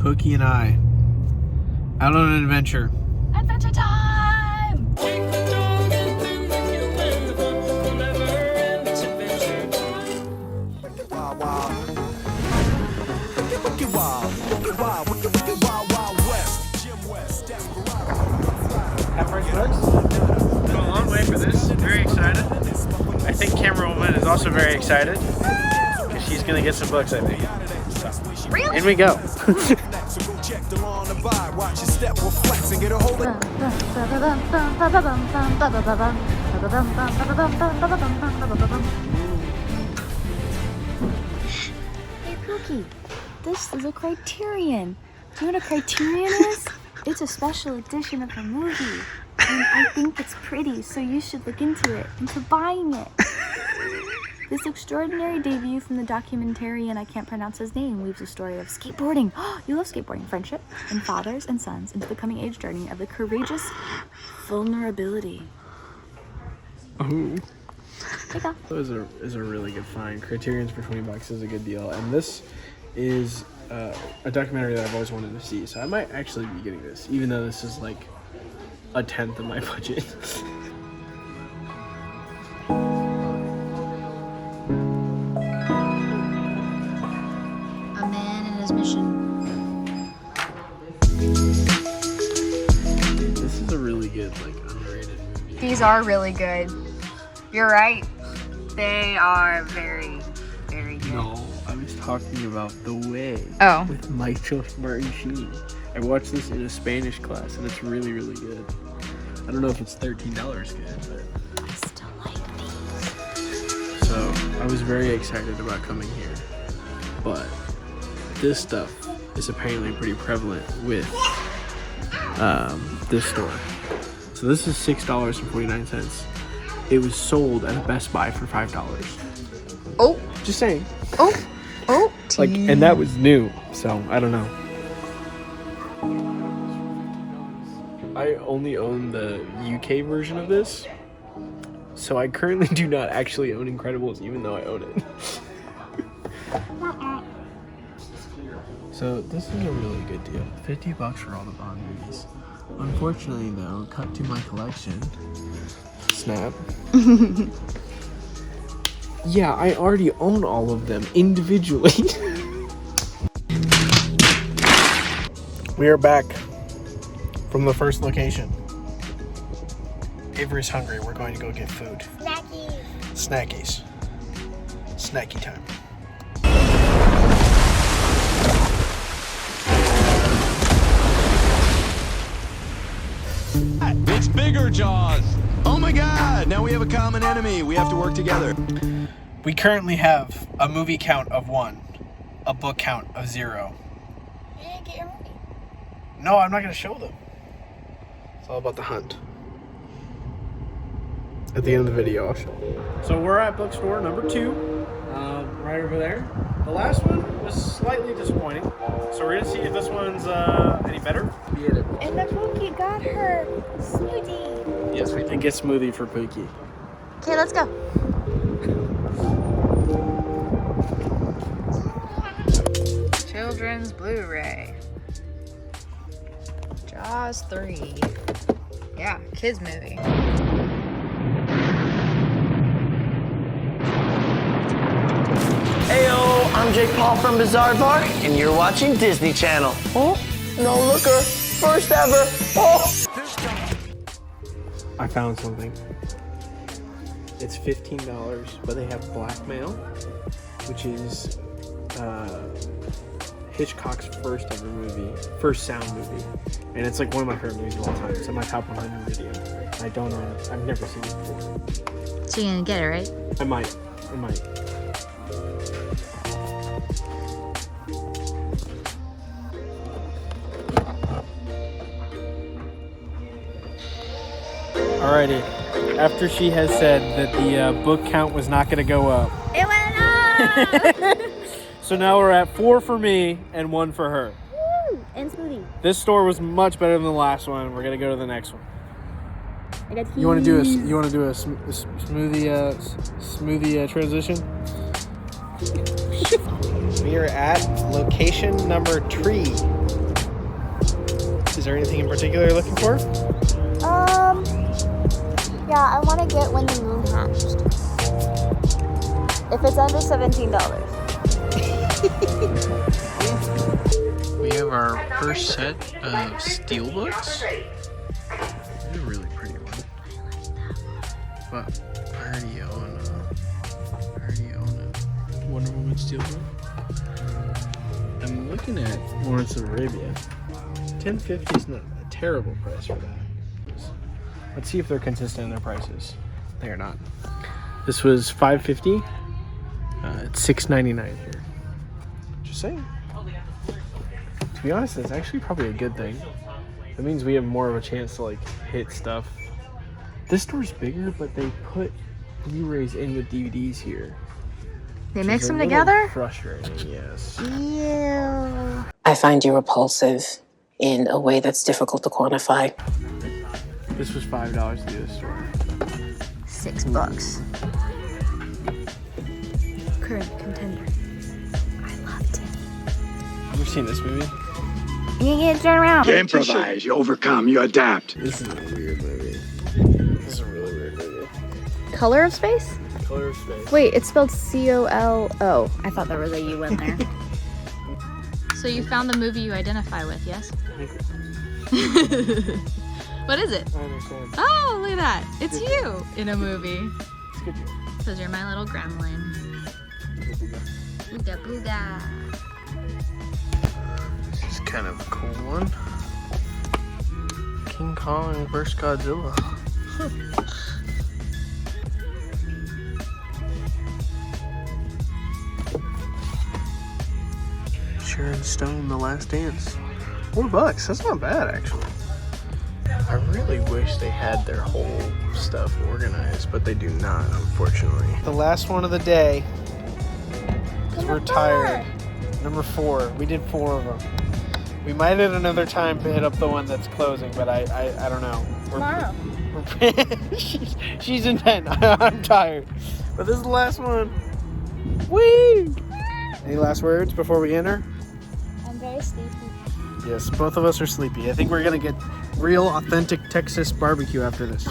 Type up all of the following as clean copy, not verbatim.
Pookie and I, out on an adventure. Adventure time! Have fresh books? Come a long way for this. Very excited. I think camerawoman is also very excited because she's gonna get some books, I think. So, Really? in we go. Hey Pookie, this is a Criterion. Do you know what a Criterion is? It's a special edition of a movie. And I think it's pretty, so you should look into it, into buying it. This extraordinary debut from the documentarian, I can't pronounce his name, weaves a story of skateboarding. You love skateboarding, friendship, and fathers and sons into the coming age journey of the courageous vulnerability. Ooh. There you go. Is a really good find. Criterion's for $20 is a good deal, and this is a documentary that I've always wanted to see. So I might actually be getting this, even though this is like a tenth of my budget. A man and his mission. This is a really good, like, underrated movie. These are really good. You're right. They are very, very good. No, I was talking about The Way with Michael Martin Sheen. I watched this in a Spanish class, and it's really, really good. I don't know if it's $13 good, but I still like these. so I was very excited about coming here. But this stuff is apparently pretty prevalent with this store. So this is $6.49. It was sold at a Best Buy for $5. Oh, Just saying. oh, Like, and that was new, so I don't know. I only own the UK version of this, so I currently do not actually own Incredibles, even though I own it. So this is a really good deal. $50 for all the Bond movies. Unfortunately, though, cut to my collection. Snap. Yeah, I already own all of them individually. We are back from the first location. Avery's hungry. We're going to go get food. Snackies. Snacky time. It's Bigger Jaws. Oh my God, now we have a common enemy. We have to work together. We currently have a movie count of 1, a book count of 0. You didn't get your movie. No, I'm not going to show them. It's all about the hunt. At the end of the video, I'll show them. So we're at bookstore number 2, right over there. The last one was slightly disappointing. So we're going to see if this one's any better. And the Pookie got her smoothie. Yes, we did get smoothie for Pookie. Okay, let's go. Children's Blu-Ray. Jaws 3. Yeah, kids movie. Heyo, I'm Jake Paul from Bizarre Bar, and you're watching Disney Channel. Oh, no looker, first ever. Oh. I found something. It's $15, but they have Blackmail, which is Hitchcock's first sound movie, and it's like one of my favorite movies of all time. It's in my top 100 video. I don't know. I've never seen it before. So you're gonna get it, right? I might. Alrighty. After she has said that the book count was not going to go up. It went up! So now we're at 4 for me and 1 for her. Woo! And smoothie. This store was much better than the last one. We're going to go to the next one. I got You want to do a smoothie transition? We are at location number 3. Is there anything in particular you're looking for? Yeah, I want to get When the Moon Hatched. If it's under $17. We have our first set of steelbooks. These are really pretty ones. But I already own a Wonder Woman steelbook. I'm looking at Lawrence of Arabia. $10.50 is not a terrible price for that. Let's see if they're consistent in their prices. They are not. This was $5.50. It's $6.99 here. Just saying. To be honest, that's actually probably a good thing. That means we have more of a chance to like hit stuff. This store's bigger, but they put Blu-rays in with DVDs here. They mix them together? Frustrating, yes. Ew. I find you repulsive in a way that's difficult to quantify. This was $5 to do this store. $6. Current contender. I loved it. Have you seen this movie? You can't turn around. You improvise, you overcome, you adapt. This is a weird movie. This is a really weird movie. Color of Space? Color of Space. Wait, it's spelled C-O-L-O. I thought there was a U in there. So you found the movie you identify with, yes? What is it? I understand. Oh, look at that. It's you in a movie. It's good. Because you're my little gremlin. Booga booga. This is kind of a cool one. King Kong vs. Godzilla. Sharon Stone, The Last Dance. $4. That's not bad, actually. I really wish they had their whole stuff organized, but they do not, unfortunately. The last one of the day. Because we're tired. Number 4. We did 4 of them. We might at another time hit up the one that's closing, but I don't know. Tomorrow. She's intent. I'm tired. But this is the last one. Woo! Any last words before we enter? I'm very sleepy. Yes, both of us are sleepy. I think we're gonna get real authentic Texas barbecue after this.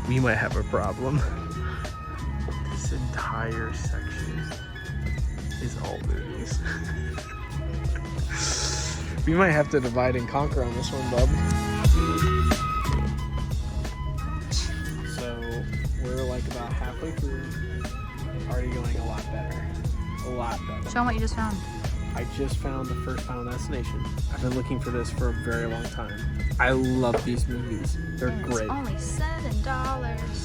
We might have a problem. This entire section is all movies. We might have to divide and conquer on this one, bub. So we're like about halfway through. Already going a lot better. A lot better. Show them what you just found. I just found the first Final Destination. I've been looking for this for a very long time. I love these movies. They're great. It's only $7.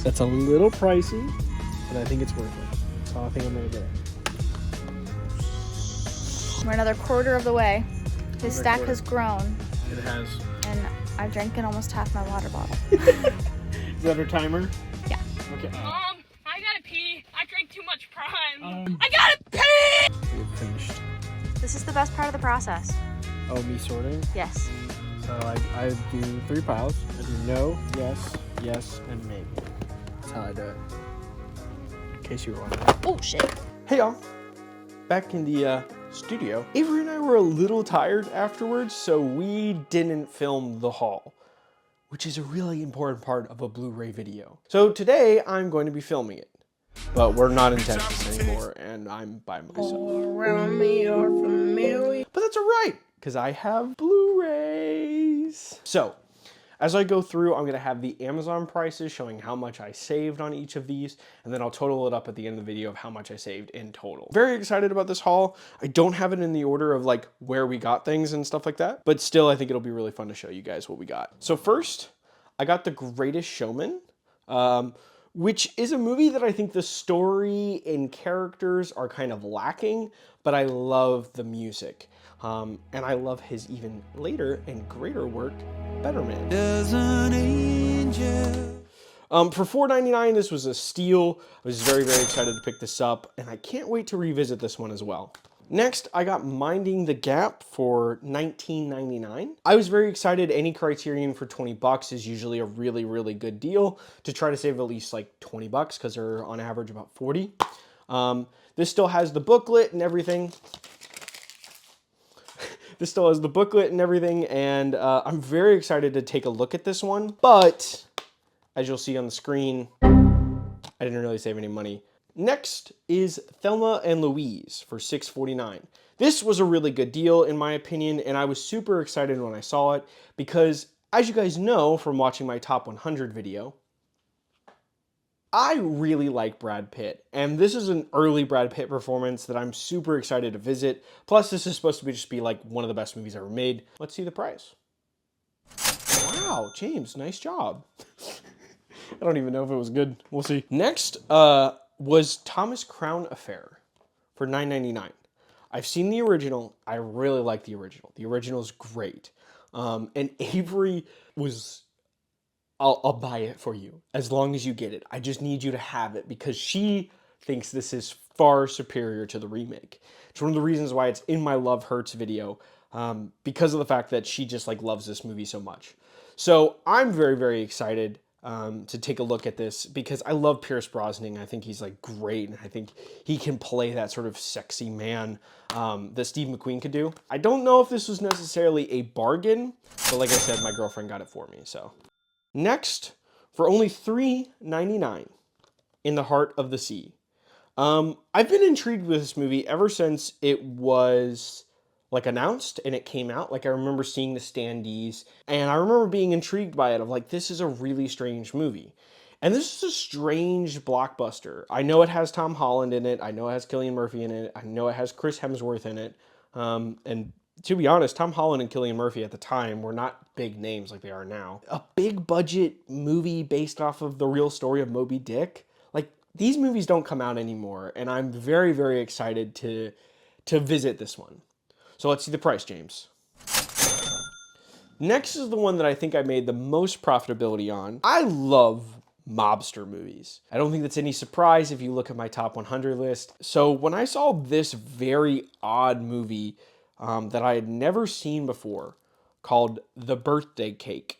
That's a little pricey, but I think it's worth it. So I think I'm gonna get it. We're another quarter of the way. His Another stack quarter. has grown, It has. and I've drank almost half my water bottle. Is that her timer? Yeah. Okay. I gotta pee. I drank too much Prime. I gotta pee! We've finished. This is the best part of the process. Oh, me sorting? Yes. So I do 3 piles. I do no, yes, yes, and maybe. That's how I do it. In case you were wondering. Oh, shit. Hey y'all, back in the studio. Avery and I were a little tired afterwards, so we didn't film the haul, which is a really important part of a Blu-ray video. So today I'm going to be filming it, but we're not in Texas anymore and I'm by myself. Around me are familiar. But that's all right, because I have Blu-rays. So, as I go through, I'm gonna have the Amazon prices showing how much I saved on each of these, and then I'll total it up at the end of the video of how much I saved in total. Very excited about this haul. I don't have it in the order of like where we got things and stuff like that, but still I think it'll be really fun to show you guys what we got. So first, I got The Greatest Showman, which is a movie that I think the story and characters are kind of lacking, but I love the music. And I love his even later and greater work, Better Man. For $4.99, this was a steal. I was very, very excited to pick this up, and I can't wait to revisit this one as well. Next, I got Minding the Gap for $19.99. I was very excited. Any Criterion for 20 bucks is usually a really, really good deal to try to save at least like 20 bucks because they're on average about 40. This still has the booklet and everything. This still has the booklet and everything, and I'm very excited to take a look at this one. But as you'll see on the screen, I didn't really save any money. Next is Thelma and Louise for $6.49. This was a really good deal in my opinion, and I was super excited when I saw it because, as you guys know from watching my top 100 video, I really like Brad Pitt, and this is an early Brad Pitt performance that I'm super excited to visit. Plus, this is supposed to just be like one of the best movies ever made. Let's see the price. Wow, James, nice job. I don't even know if it was good. We'll see. Next was Thomas Crown Affair for $9.99. I've seen the original. I really like the original. The original is great. And Avery was... I'll buy it for you as long as you get it. I just need you to have it because she thinks this is far superior to the remake. It's one of the reasons why it's in my Love Hurts video, because of the fact that she just like loves this movie so much. So I'm very, very excited to take a look at this because I love Pierce Brosnan. I think he's like great, and I think he can play that sort of sexy man that Steve McQueen could do. I don't know if this was necessarily a bargain, but like I said, my girlfriend got it for me, so. Next, for only $3.99, In the Heart of the Sea. I've been intrigued with this movie ever since it was like announced and it came out. Like I remember seeing the standees and I remember being intrigued by it of like, this is a really strange movie. And this is a strange blockbuster. I know it has Tom Holland in it. I know it has Cillian Murphy in it. I know it has Chris Hemsworth in it. And to be honest, Tom Holland and Cillian Murphy at the time were not big names like they are now. A big budget movie based off of the real story of Moby Dick. Like, these movies don't come out anymore, and I'm very, very excited to visit this one. So let's see the price, James. Next is the one that I think I made the most profitability on. I love mobster movies. I don't think that's any surprise if you look at my top 100 list. So when I saw this very odd movie that I had never seen before called The Birthday Cake,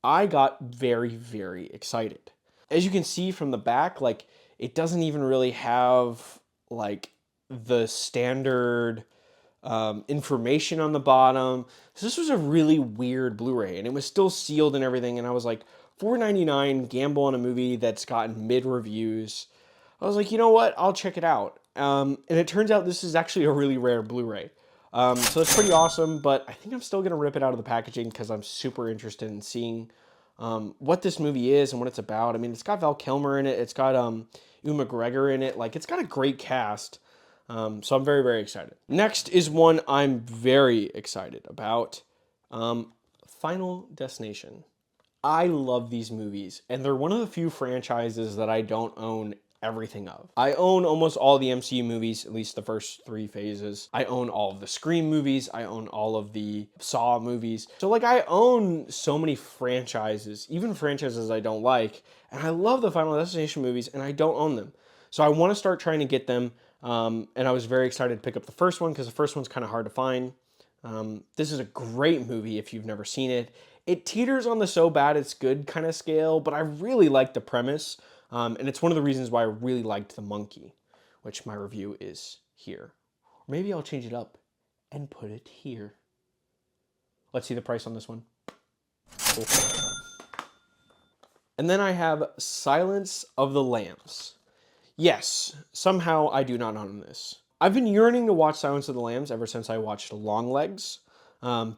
I got very, very excited. As you can see from the back, like, it doesn't even really have like the standard information on the bottom. So this was a really weird Blu-ray, and it was still sealed and everything, and I was like, $4.99, gamble on a movie that's gotten mid reviews. I was like, you know what? I'll check it out. And it turns out this is actually a really rare Blu-ray. So it's pretty awesome, but I think I'm still going to rip it out of the packaging because I'm super interested in seeing what this movie is and what it's about. I mean, it's got Val Kilmer in it. It's got Ewan McGregor in it. Like, it's got a great cast. So I'm very, very excited. Next is one I'm very excited about. Final Destination. I love these movies, and they're one of the few franchises that I don't own everything of. I own almost all the MCU movies, at least the first 3 phases. I own all of the Scream movies. I own all of the Saw movies. So like, I own so many franchises, even franchises I don't like, and I love the Final Destination movies, and I don't own them. So I want to start trying to get them, and I was very excited to pick up the first one because the first one's kind of hard to find. This is a great movie if you've never seen it. It teeters on the so bad it's good kind of scale, but I really like the premise. And it's one of the reasons why I really liked The Monkey, which my review is here. Or maybe I'll change it up and put it here. Let's see the price on this one. Cool. And then I have Silence of the Lambs. Yes, somehow I do not own this. I've been yearning to watch Silence of the Lambs ever since I watched Longlegs.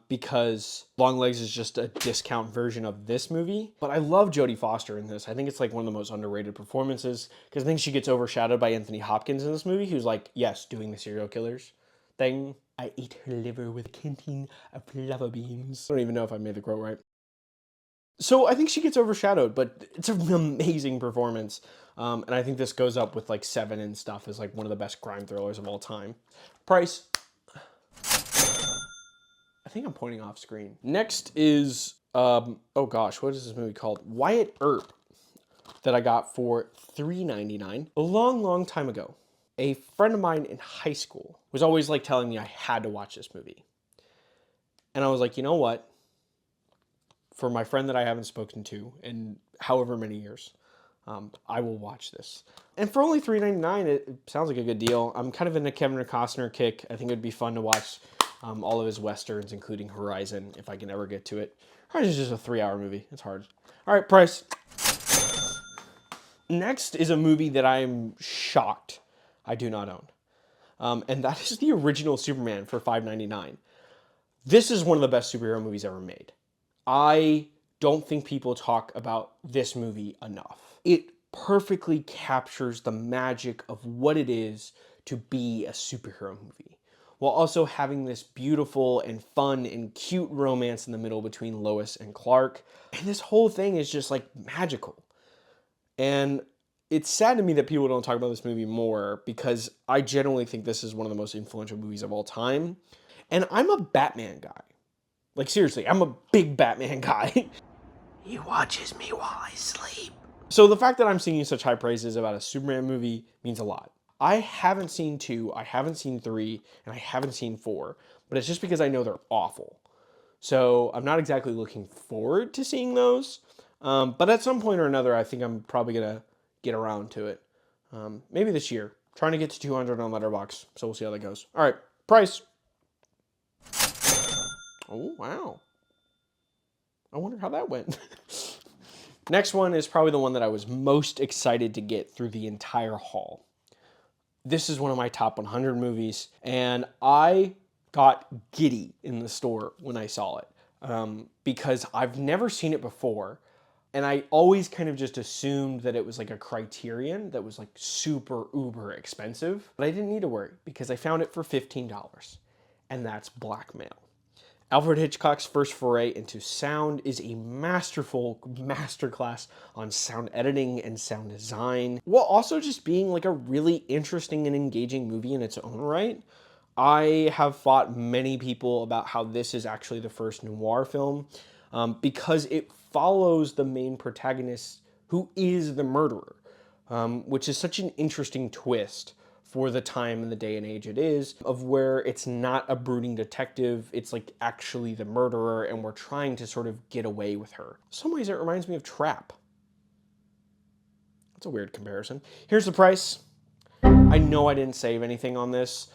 Because Longlegs is just a discount version of this movie. But I love Jodie Foster in this. I think it's like one of the most underrated performances because I think she gets overshadowed by Anthony Hopkins in this movie, who's like, yes, doing the serial killers thing. I ate her liver with a canteen of lava beans. I don't even know if I made the quote right. So I think she gets overshadowed, but it's an amazing performance. And I think this goes up with like Seven and stuff as like one of the best crime thrillers of all time. Price. I think I'm pointing off screen. Next is, oh gosh, what is this movie called? Wyatt Earp, that I got for $3.99 a long, long time ago. A friend of mine in high school was always like telling me I had to watch this movie. And I was like, you know what? For my friend that I haven't spoken to in however many years, I will watch this. And for only $3.99, it sounds like a good deal. I'm kind of in a Kevin Costner kick. I think it'd be fun to watch all of his Westerns, including Horizon, if I can ever get to it. Horizon's just a 3-hour movie. It's hard. All right, price. Next is a movie that I'm shocked I do not own. And that is the original Superman for $5.99. This is one of the best superhero movies ever made. I don't think people talk about this movie enough. It perfectly captures the magic of what it is to be a superhero movie, while also having this beautiful and fun and cute romance in the middle between Lois and Clark. And this whole thing is just like magical. And it's sad to me that people don't talk about this movie more, because I generally think this is one of the most influential movies of all time. And I'm a Batman guy. Like, seriously, I'm a big Batman guy. He watches me while I sleep. So the fact that I'm singing such high praises about a Superman movie means a lot. I haven't seen 2, I haven't seen 3, and I haven't seen 4, but it's just because I know they're awful. So I'm not exactly looking forward to seeing those. But at some point or another, I think I'm probably going to get around to it. Maybe this year. Trying to get to 200 on Letterboxd, so we'll see how that goes. All right, price. Oh, wow. I wonder how that went. Next one is probably the one that I was most excited to get through the entire haul. This is one of my top 100 movies, and I got giddy in the store when I saw it, because I've never seen it before, and I always kind of just assumed that it was like a Criterion that was like super uber expensive, but I didn't need to worry because I found it for $15, and that's Blackmail. Alfred Hitchcock's first foray into sound is a masterful masterclass on sound editing and sound design, while also just being like a really interesting and engaging movie in its own right. I have fought many people about how this is actually the first noir film, because it follows the main protagonist, who is the murderer, which is such an interesting twist for the time and the day and age it is, of where it's not a brooding detective, it's like actually the murderer, and we're trying to sort of get away with her. In some ways it reminds me of Trap. That's a weird comparison. Here's the price. I know I didn't save anything on this.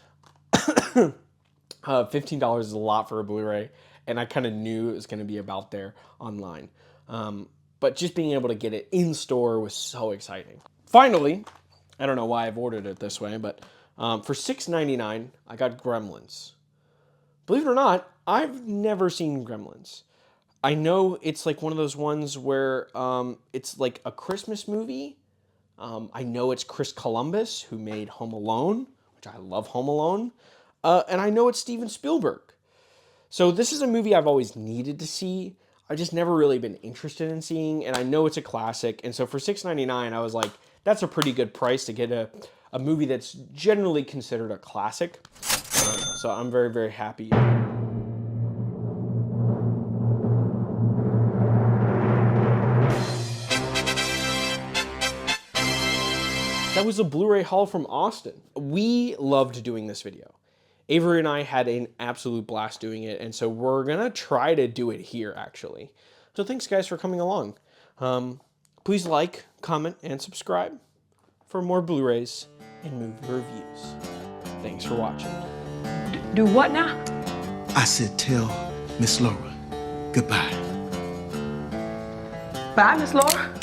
$15 is a lot for a Blu-ray, and I kind of knew it was going to be about there online. But just being able to get it in store was so exciting. Finally, I don't know why I've ordered it this way, but for $6.99, I got Gremlins. Believe it or not, I've never seen Gremlins. I know it's like one of those ones where it's like a Christmas movie. I know it's Chris Columbus, who made Home Alone, which I love Home Alone. And I know it's Steven Spielberg. So this is a movie I've always needed to see. I've just never really been interested in seeing, and I know it's a classic. And so for $6.99, I was like, that's a pretty good price to get a movie that's generally considered a classic. So I'm very, very happy. That was a Blu-ray haul from Austin. We loved doing this video. Avery and I had an absolute blast doing it, and so we're gonna try to do it here, actually. So thanks, guys, for coming along. Please like, comment, and subscribe for more Blu-rays and movie reviews. Thanks for watching. Do what now? I said tell Miss Laura goodbye. Bye, Miss Laura.